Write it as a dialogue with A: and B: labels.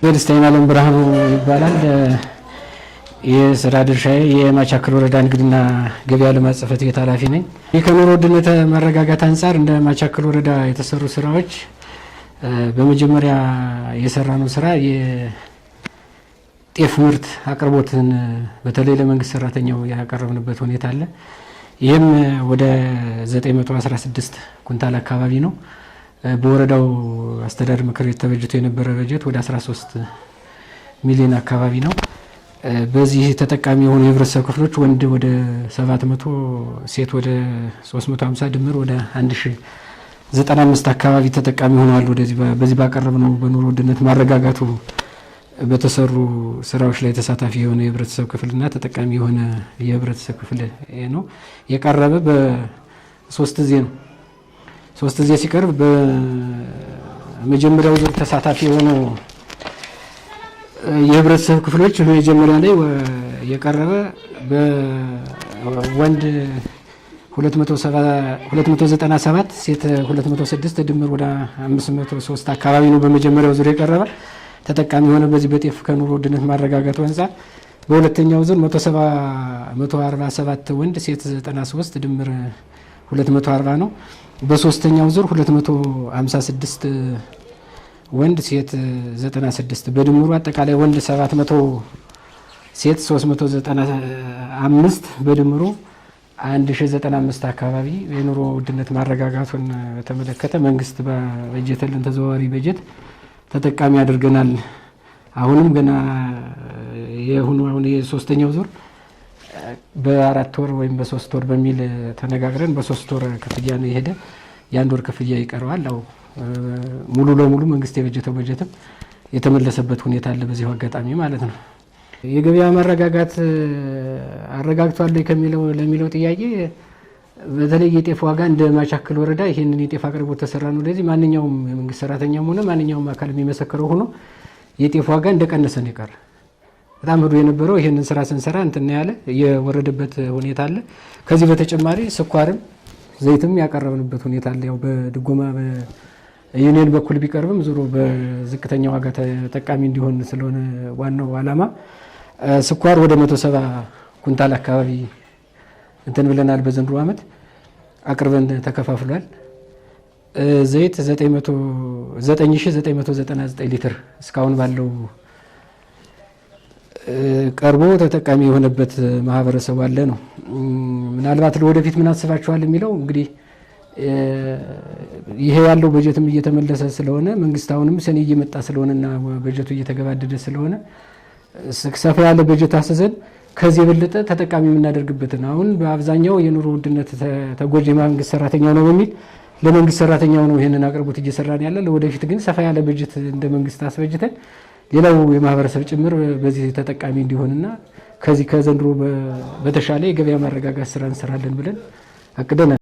A: በደስተኛ ዓለም ብርሃኑ ይባላል። የስራ ድርሻዬ የማቻከል ወረዳ ንግድና ገበያ ልማት ጽሕፈት ቤት ኃላፊ ነኝ። ከኑሮ ውድነት መረጋጋት አንጻር እንደ ማቻከል ወረዳ የተሰሩ ስራዎች በመጀመሪያ የሰራነው ስራ የጤፍ ምርት አቅርቦትን በተለይ ለመንግስት ሰራተኛው ያቀረብንበት ሁኔታ አለ። ይህም ወደ 916 ኩንታል አካባቢ ነው። በወረዳው አስተዳደር ምክር ቤት ተበጅቶ የነበረ በጀት ወደ 13 ሚሊዮን አካባቢ ነው። በዚህ ተጠቃሚ የሆኑ የህብረተሰብ ክፍሎች ወንድ ወደ 700፣ ሴት ወደ 350 ድምር ወደ 1095 አካባቢ ተጠቃሚ ሆነዋል። በዚህ ባቀረብነው በኑሮ ውድነት ማረጋጋቱ በተሰሩ ስራዎች ላይ ተሳታፊ የሆነ የህብረተሰብ ክፍልና ተጠቃሚ የሆነ የህብረተሰብ ክፍል ነው የቀረበ። በሶስት ጊዜ ነው። ሶስት ጊዜ ሲቀርብ በመጀመሪያው ዙር ተሳታፊ የሆኑ የህብረተሰብ ክፍሎች በመጀመሪያ ላይ የቀረበ በወንድ 297 ሴት 206 ድምር ወደ 503 አካባቢ ነው በመጀመሪያው ዙር የቀረበ ተጠቃሚ የሆነ በዚህ በጤፍ ከኑሮ ውድነት ማረጋጋቱ አንጻር። በሁለተኛው ዙር 147 ወንድ ሴት 93 ድምር 240 ነው። በሶስተኛው ዙር 256 ወንድ ሴት 96 በድምሩ አጠቃላይ ወንድ 700 ሴት 395 በድምሩ 1095 አካባቢ የኑሮ ውድነት ማረጋጋቱን በተመለከተ መንግስት በበጀተልን ተዘዋዋሪ በጀት ተጠቃሚ አድርገናል። አሁንም ገና አሁን የሶስተኛው ዙር በ4 ወር ወይም በ3 ወር በሚል ተነጋግረን በ3 ወር ክፍያ ነው የሄደ። የ1 ወር ክፍያ ይቀረዋል። ሙሉ ለሙሉ መንግስት የበጀተው በጀትም የተመለሰበት ሁኔታ አለ በዚሁ አጋጣሚ ማለት ነው። የገበያ መረጋጋት አረጋግቷል ለሚለው ጥያቄ በተለይ የጤፍ ዋጋ እንደ ማቻከል ወረዳ ይሄንን የጤፍ አቅርቦት ተሰራ ነው። ለዚህ ማንኛውም የመንግስት ሰራተኛም ሆነ ማንኛውም አካል የሚመሰክረው ሆኖ የጤፍ ዋጋ እንደቀነሰ ነው የቀረ። በጣም ሄዶ የነበረው ይሄንን ስራ ስንሰራ እንትን ያለ የወረደበት ሁኔታ አለ። ከዚህ በተጨማሪ ስኳርም ዘይትም ያቀረብንበት ሁኔታ አለ። ያው በድጎማ በዩኒየን በኩል ቢቀርብም ዞሮ በዝቅተኛ ዋጋ ተጠቃሚ እንዲሆን ስለሆነ ዋናው ዓላማ ስኳር ወደ 170 ኩንታል አካባቢ እንትን ብለናል። በዘንድሮ ዓመት አቅርበን ተከፋፍሏል። ዘይት 9999 ሊትር እስካሁን ባለው ቀርቦ ተጠቃሚ የሆነበት ማህበረሰቡ አለ ነው። ምናልባት ለወደፊት ምን አስባችኋል የሚለው እንግዲህ ይሄ ያለው በጀትም እየተመለሰ ስለሆነ መንግስት አሁንም ሰኔ እየመጣ ስለሆነና በጀቱ እየተገባደደ ስለሆነ ሰፋ ያለ በጀት አስዘን ከዚህ የበለጠ ተጠቃሚ የምናደርግበትን አሁን በአብዛኛው የኑሮ ውድነት ተጎጂ መንግስት ሰራተኛው ነው በሚል ለመንግስት ሰራተኛው ነው ይሄንን አቅርቦት እየሰራን ያለ። ለወደፊት ግን ሰፋ ያለ በጀት እንደ መንግስት አስበጅተን ሌላው የማህበረሰብ ጭምር በዚህ ተጠቃሚ እንዲሆንና ከዚህ ከዘንድሮ በተሻለ የገበያ ማረጋጋት ስራ እንሰራለን ብለን አቅደናል።